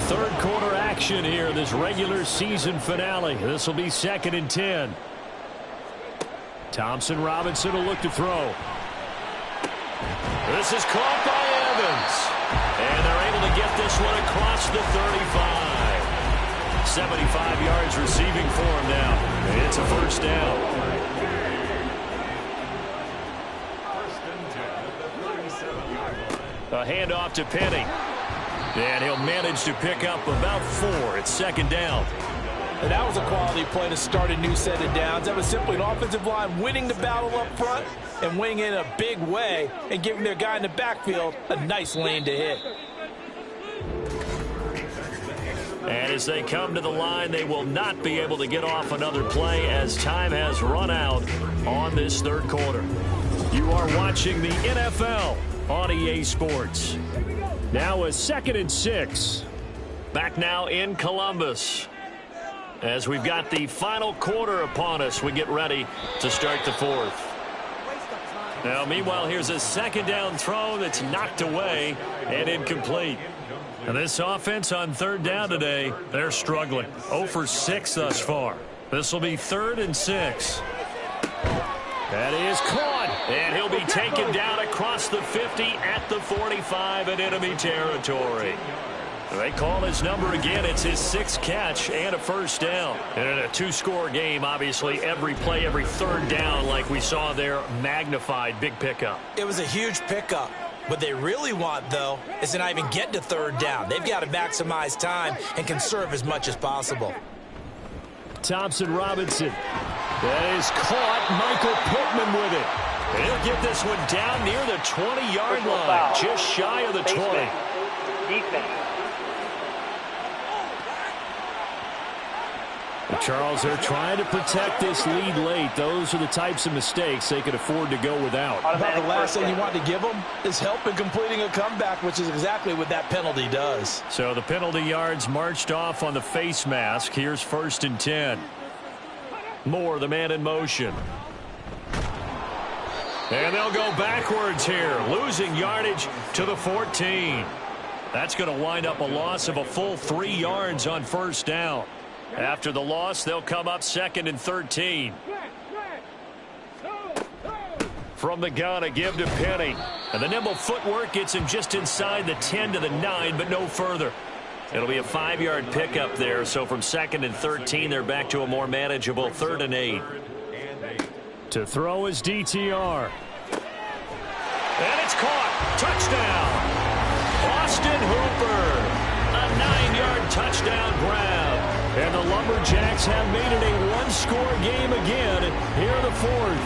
3rd quarter action here, this regular season finale. This will be 2nd and 10. Thompson Robinson will look to throw. This is caught by Evans. And they're able to get this one across the 35. 75 yards receiving for him now. It's a 1st down. A handoff to Penny. And he'll manage to pick up about 4. It's 2nd down. And that was a quality play to start a new set of downs. That was simply an offensive line winning the battle up front and winning in a big way and giving their guy in the backfield a nice lane to hit. And as they come to the line, they will not be able to get off another play as time has run out on this 3rd quarter. You are watching the NFL on EA Sports. Now a 2nd and 6. Back now in Columbus. As we've got the final quarter upon us, we get ready to start the 4th. Now, meanwhile, here's a 2nd down throw that's knocked away and incomplete. And this offense on 3rd down today, they're struggling. 0 for 6 thus far. This will be 3rd and 6. That is caught. And he'll be taken down across the 50 at the 45 in enemy territory. They call his number again. It's his 6th catch and a 1st down. And in a 2-score game, obviously, every play, every 3rd down, like we saw there, magnified. Big pickup. It was a huge pickup. What they really want, though, is to not even get to 3rd down. They've got to maximize time and conserve as much as possible. Thompson Robinson. That is caught. Michael Pittman with it. And he'll get this one down near the 20-yard line. Just shy of the 20. Defense. Charles, they're trying to protect this lead late. Those are the types of mistakes they could afford to go without. About the last thing you want to give them is help in completing a comeback, which is exactly what that penalty does. So the penalty yards marched off on the face mask. Here's 1st and 10. Moore, the man in motion. And they'll go backwards here, losing yardage to the 14. That's going to wind up a loss of a full 3 yards on 1st down. After the loss, they'll come up 2nd and 13. From the gun, a give to Penny. And the nimble footwork gets him just inside the 10 to the 9, but no further. It'll be a 5-yard pickup there. So from 2nd and 13, they're back to a more manageable 3rd and 8. To throw is DTR. And it's caught. Touchdown. Austin Hooper. A 9-yard touchdown grab. And the Lumberjacks have made it a 1-score game again here in the 4th.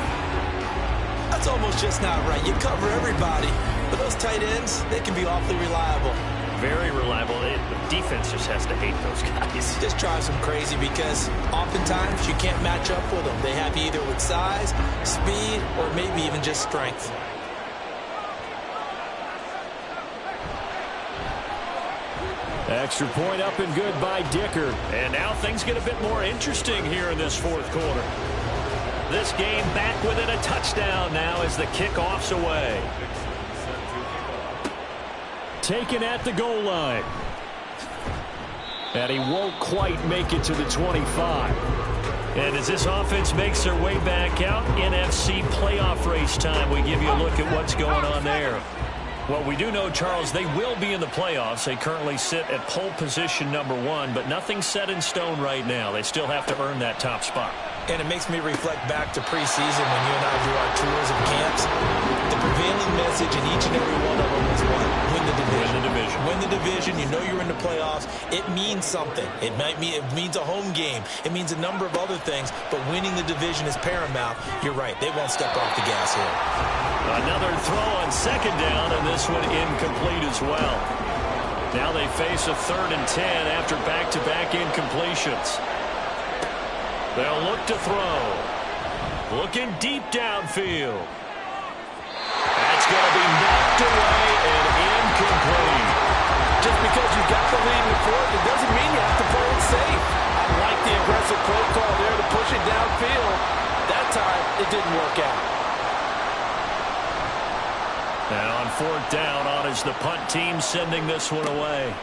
That's almost just not right. You cover everybody, but those tight ends, they can be awfully reliable. Very reliable. The defense just has to hate those guys. Just drives them crazy because oftentimes you can't match up with them. They have you either with size, speed, or maybe even just strength. Extra point up and good by Dicker. And now things get a bit more interesting here in this 4th quarter. This game back within a touchdown now as the kickoff's away. Taken at the goal line. And he won't quite make it to the 25. And as this offense makes their way back out, NFC playoff race time, we give you a look at what's going on there. Well, we do know, Charles, they will be in the playoffs. They currently sit at pole position number 1, but nothing's set in stone right now. They still have to earn that top spot. And it makes me reflect back to preseason when you and I do our tours of camps. The prevailing message in each and every one of them is what? Win the division. Win the division. Win the division. You know you're in the playoffs. It means something. It means a home game. It means a number of other things, but winning the division is paramount. You're right. They won't step off the gas here. Another throw on second down, and this one incomplete as well. Now they face a 3rd and 10 after back-to-back incompletions. They'll look to throw. Looking deep downfield. That's going to be knocked away and incomplete. Just because you got the lead in the fourth, it doesn't mean you have to play it safe. I like the aggressive play call there to push it downfield. That time, it didn't work out. And on 4th down, on is the punt team sending this one away.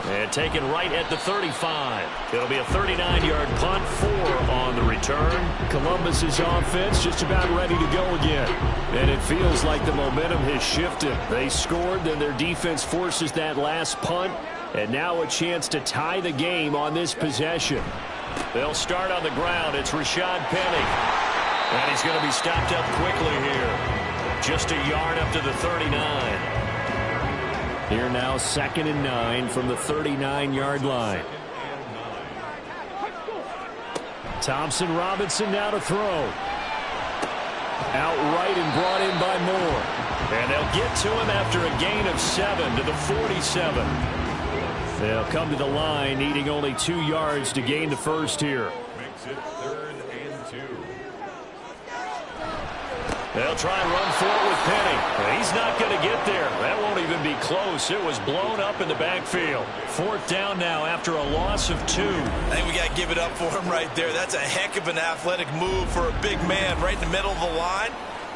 And taken right at the 35. It'll be a 39-yard punt, 4 on the return. Columbus's offense just about ready to go again. And it feels like the momentum has shifted. They scored, then their defense forces that last punt. And now a chance to tie the game on this possession. They'll start on the ground. It's Rashad Penny. And he's going to be stopped up quickly here. Just a yard up to the 39. Here now, 2nd and 9 from the 39-yard line. Thompson Robinson now to throw. Outright and brought in by Moore. And they'll get to him after a gain of 7 to the 47. They'll come to the line needing only 2 yards to gain the first here. Makes it 3rd and 2. They'll try and run forward with Penny. He's not going to get there. That won't even be close. It was blown up in the backfield. 4th down now after a loss of 2. I think we got to give it up for him right there. That's a heck of an athletic move for a big man right in the middle of the line.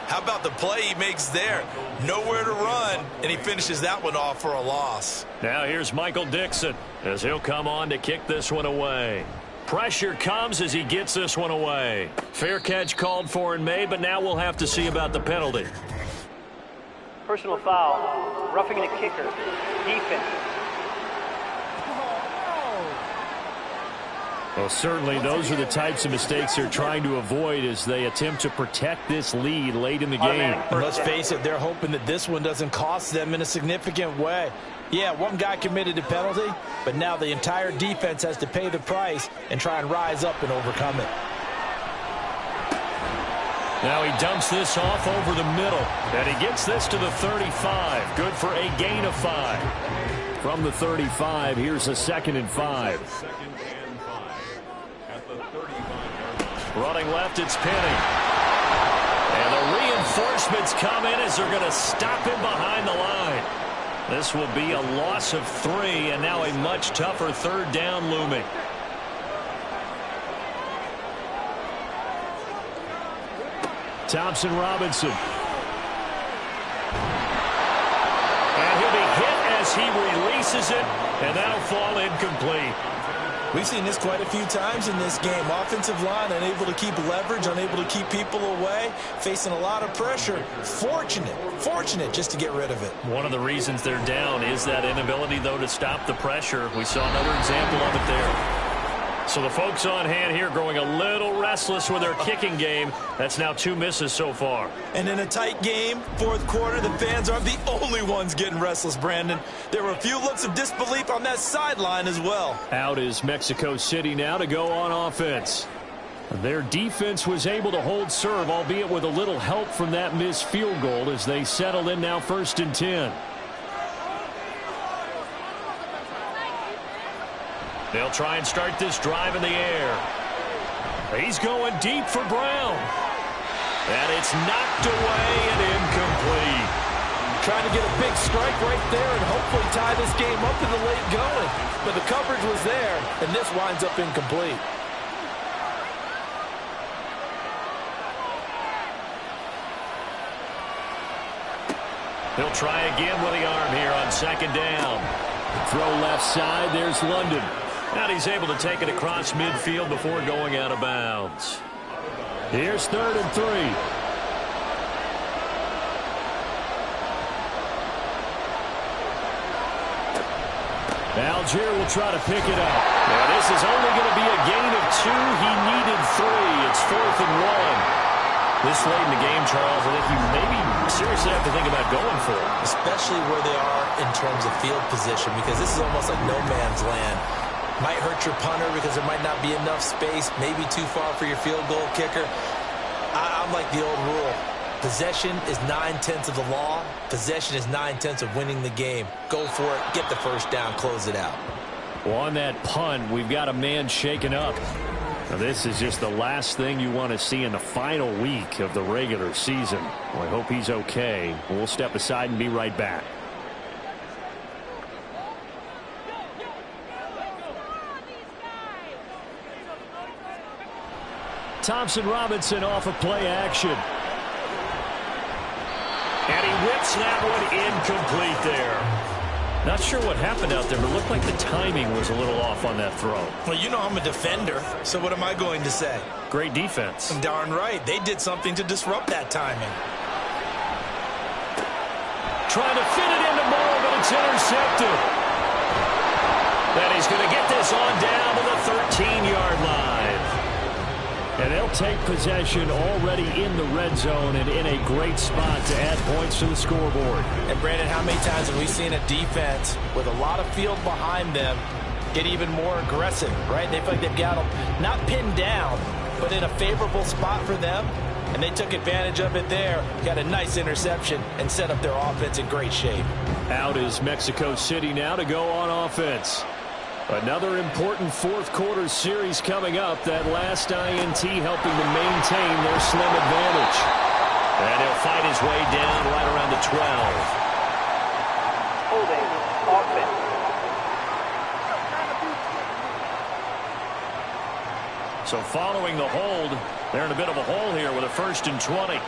How about the play he makes there? Nowhere to run, and he finishes that one off for a loss. Now here's Michael Dixon as he'll come on to kick this one away. Pressure comes as he gets this one away. Fair catch called for and made, but now we'll have to see about the penalty. Personal foul. Roughing the kicker. Defense. Well, certainly those are the types of mistakes they're trying to avoid as they attempt to protect this lead late in the game. Let's face it, they're hoping that this one doesn't cost them in a significant way. Yeah, one guy committed a penalty, but now the entire defense has to pay the price and try and rise up and overcome it. Now he dumps this off over the middle, and he gets this to the 35. Good for a gain of 5. From the 35, here's a 2nd and 5. 2nd and 5 at the 35-yard line. Running left, it's Penny. And the reinforcements come in as they're going to stop him behind the line. This will be a loss of 3, and now a much tougher 3rd down looming. Thompson Robinson. And he'll be hit as he releases it, and that'll fall incomplete. We've seen this quite a few times in this game. Offensive line unable to keep leverage, unable to keep people away, facing a lot of pressure. Fortunate just to get rid of it. One of the reasons they're down is that inability, though, to stop the pressure. We saw another example of it there. So the folks on hand here growing a little restless with their kicking game. That's now 2 misses so far. And in a tight game, 4th quarter, the fans aren't the only ones getting restless, Brandon. There were a few looks of disbelief on that sideline as well. Out is Mexico City now to go on offense. Their defense was able to hold serve, albeit with a little help from that missed field goal as they settle in now 1st and 10. They'll try and start this drive in the air. He's going deep for Brown. And it's knocked away and incomplete. Trying to get a big strike right there and hopefully tie this game up in the late going. But the coverage was there, and this winds up incomplete. He'll try again with the arm here on 2nd down. Throw left side, there's London. And he's able to take it across midfield before going out of bounds. Here's 3rd and 3. Algier will try to pick it up. Now this is only going to be a gain of 2. He needed 3. It's 4th and 1. This late in the game, Charles, I think you maybe seriously have to think about going for it. Especially where they are in terms of field position, because this is almost like no man's land. Might hurt your punter because there might not be enough space, maybe too far for your field goal kicker. I'm like the old rule. Possession is 9/10 of the law. Possession is 9/10 of winning the game. Go for it. Get the first down. Close it out. Well, on that punt, we've got a man shaken up. Now, this is just the last thing you want to see in the final week of the regular season. Well, I hope he's okay. We'll step aside and be right back. Thompson Robinson off of play action. And he whips that one incomplete there. Not sure what happened out there, but it looked like the timing was a little off on that throw. Well, you know I'm a defender, so what am I going to say? Great defense. Darn right. They did something to disrupt that timing. Trying to fit it into Moore, but it's intercepted. Then he's going to get this on down to the 13-yard line. And they'll take possession already in the red zone and in a great spot to add points to the scoreboard. And, Brandon, how many times have we seen a defense with a lot of field behind them get even more aggressive, right? They feel like they've got them not pinned down, but in a favorable spot for them. And they took advantage of it there, got a nice interception, and set up their offense in great shape. Out is Mexico City now to go on offense. Another important fourth quarter series coming up. That last INT helping to maintain their slim advantage. And he'll fight his way down right around the 12. Holding offense. So following the hold, they're in a bit of a hole here with a 1st and 20.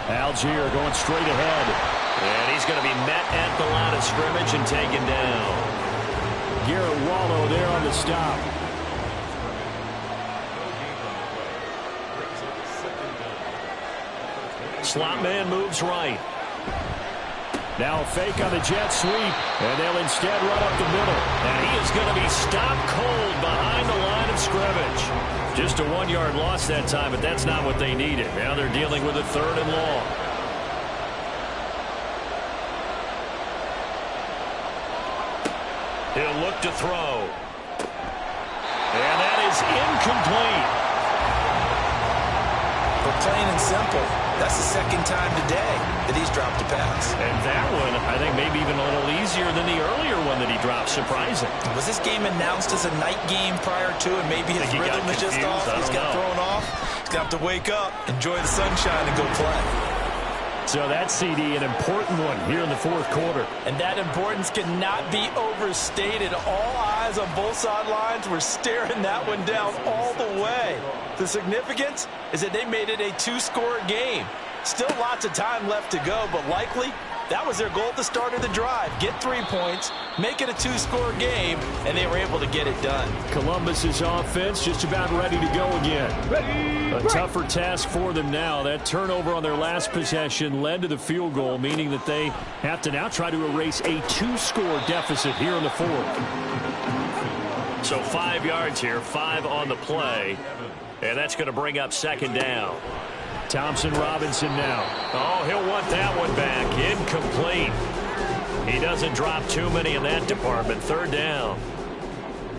Algier going straight ahead. And he's going to be met at the line of scrimmage and taken down. Garrett Wallow there on the stop. Slot man moves right. Now a fake on the jet sweep, and they'll instead run up the middle. And he is going to be stopped cold behind the line of scrimmage. Just a 1-yard loss that time, but that's not what they needed. Now they're dealing with a 3rd and long. He'll look to throw. And that is incomplete. But plain and simple, that's the second time today that he's dropped a pass. And that one, I think, maybe even a little easier than the earlier one that he dropped. Surprising. Was this game announced as a night game prior to, and maybe his rhythm is just off? He's got thrown off. He's got to wake up, enjoy the sunshine, and go play. So that CD, an important one here in the fourth quarter. And that importance cannot be overstated. All eyes on both sidelines were staring that one down all the way. The significance is that they made it a 2-score game. Still lots of time left to go, but likely that was their goal at the start of the drive. Get 3 points, make it a 2-score game, and they were able to get it done. Columbus's offense just about ready to go again. A tougher task for them now. That turnover on their last possession led to the field goal, meaning that they have to now try to erase a 2-score deficit here in the fourth. So 5 yards here, 5 on the play, and that's going to bring up 2nd down. Thompson Robinson now. Oh, he'll want that one back. Incomplete. He doesn't drop too many in that department. 3rd down.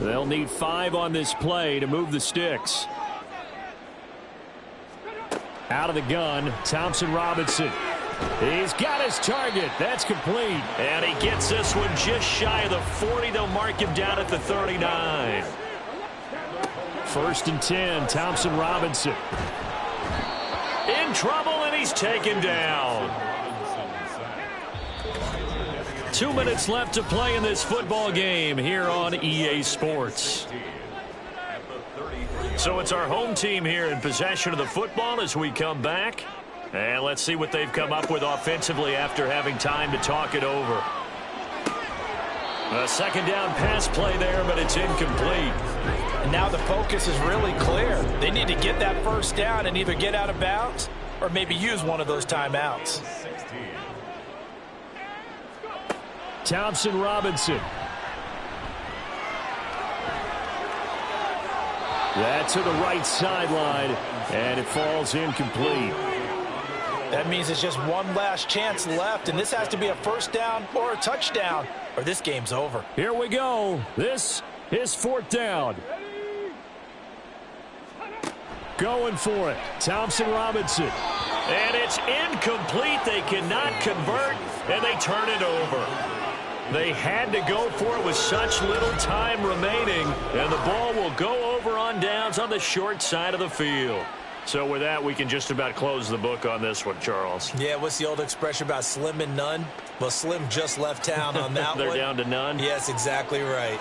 They'll need 5 on this play to move the sticks. Out of the gun, Thompson Robinson. He's got his target. That's complete. And he gets this one just shy of the 40. They'll mark him down at the 39. 1st and 10, Thompson Robinson. In trouble, and he's taken down. 2 minutes left to play in this football game here on EA Sports. So it's our home team here in possession of the football as we come back. And let's see what they've come up with offensively after having time to talk it over. A 2nd down pass play there, but it's incomplete. And now the focus is really clear. They need to get that 1st down and either get out of bounds or maybe use one of those timeouts. Thompson Robinson. That to the right sideline, and it falls incomplete. That means it's just one last chance left, and this has to be a first down or a touchdown, or this game's over. Here we go. This is fourth down. Going for it. Thompson Robinson. And it's incomplete. They cannot convert, and they turn it over. They had to go for it with such little time remaining, and the ball will go over on downs on the short side of the field. So with that, we can just about close the book on this one, Charles. Yeah, what's the old expression about slim and none? Well, Slim just left town on that They're one. down to none? Yes, exactly right.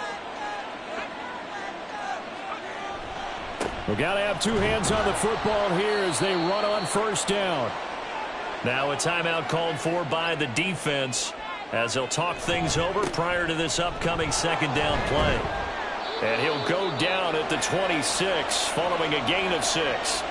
We've got to have two hands on the football here as they run on first down. Now a timeout called for by the defense as they'll talk things over prior to this upcoming second down play. And he'll go down at the 26 following a gain of 6.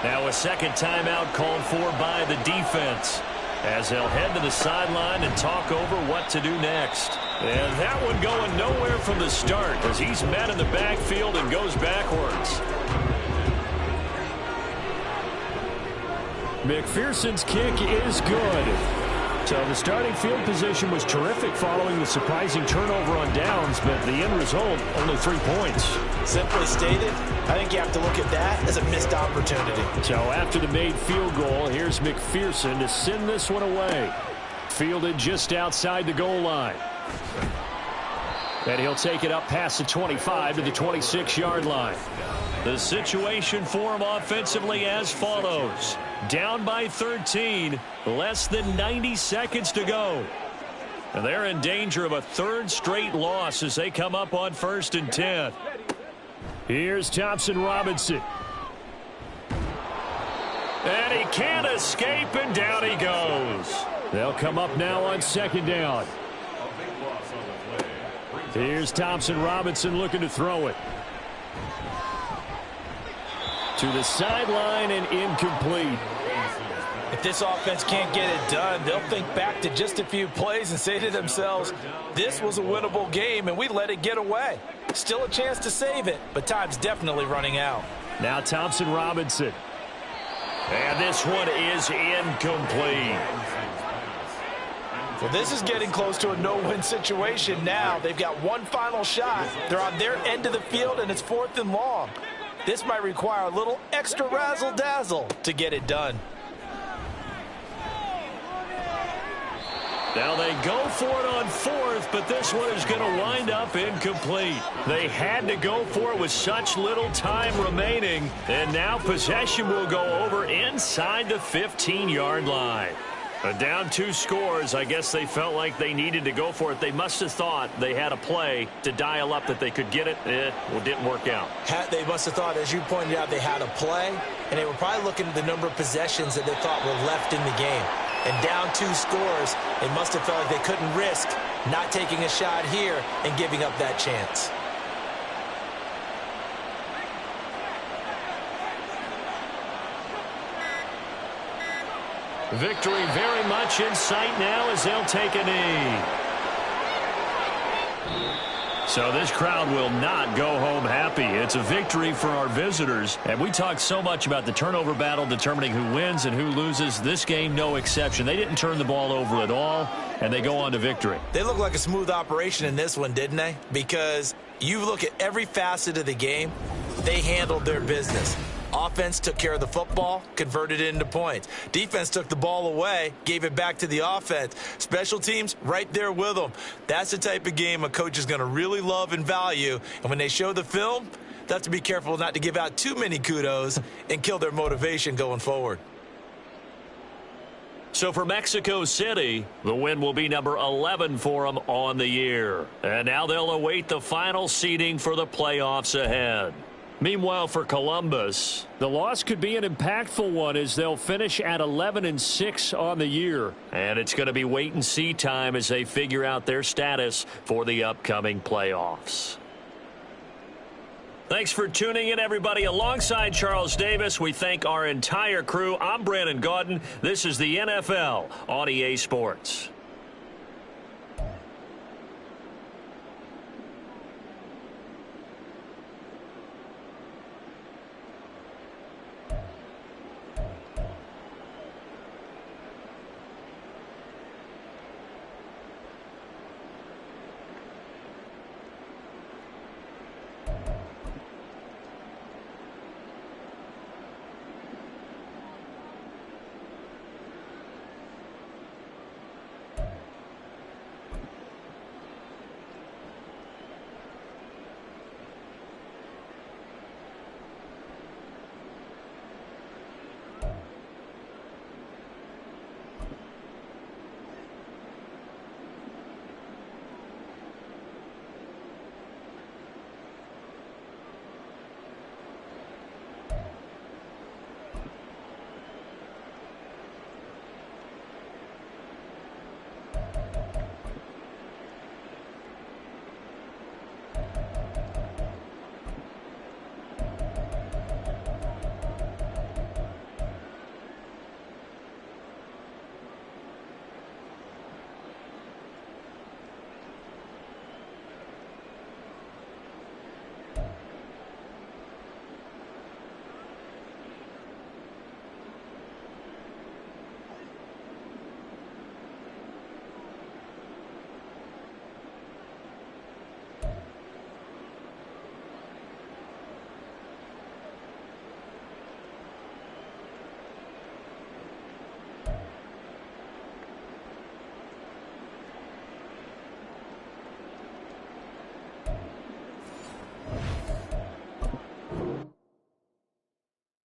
Now a second timeout called for by the defense as they'll head to the sideline and talk over what to do next. And that one going nowhere from the start as he's met in the backfield and goes backwards. McPherson's kick is good. So the starting field position was terrific following the surprising turnover on downs, but the end result, only 3 points. Simply stated, I think you have to look at that as a missed opportunity. So after the made field goal, here's McPherson to send this one away. Fielded just outside the goal line. And he'll take it up past the 25 to the 26-yard line. The situation for him offensively as follows. Down by 13, less than 90 seconds to go. And they're in danger of a third straight loss as they come up on 1st and 10. Here's Thompson Robinson. And he can't escape, and down he goes. They'll come up now on second down. Here's Thompson Robinson looking to throw it. To the sideline and incomplete. If this offense can't get it done, they'll think back to just a few plays and say to themselves, this was a winnable game and we let it get away. Still a chance to save it, but time's definitely running out. Now Thompson Robinson. And this one is incomplete. Well, this is getting close to a no-win situation now. They've got one final shot. They're on their end of the field, and it's 4th and long. This might require a little extra razzle-dazzle to get it done. Now they go for it on 4th, but this one is going to wind up incomplete. They had to go for it with such little time remaining, and now possession will go over inside the 15-yard line. Down 2 scores, I guess they felt like they needed to go for it. They must have thought they had a play to dial up that they could get it. Well, didn't work out. They must have thought, as you pointed out, they had a play, and they were probably looking at the number of possessions that they thought were left in the game. And down 2 scores, they must have felt like they couldn't risk not taking a shot here and giving up that chance. Victory very much in sight now as they'll take a knee. So this crowd will not go home happy. It's a victory for our visitors. And we talk so much about the turnover battle determining who wins and who loses. This game, no exception. They didn't turn the ball over at all, and they go on to victory. They look like a smooth operation in this one, didn't they? Because you look at every facet of the game, they handled their business. Offense took care of the football, converted it into points. Defense took the ball away, gave it back to the offense. Special teams, right there with them. That's the type of game a coach is going to really love and value. And when they show the film, they have to be careful not to give out too many kudos and kill their motivation going forward. So for Mexico City, the win will be number 11 for them on the year. And now they'll await the final seeding for the playoffs ahead. Meanwhile, for Columbus, the loss could be an impactful one as they'll finish at 11-6 on the year. And it's going to be wait-and-see time as they figure out their status for the upcoming playoffs. Thanks for tuning in, everybody. Alongside Charles Davis, we thank our entire crew. I'm Brandon Gaudin. This is the NFL on EA Sports.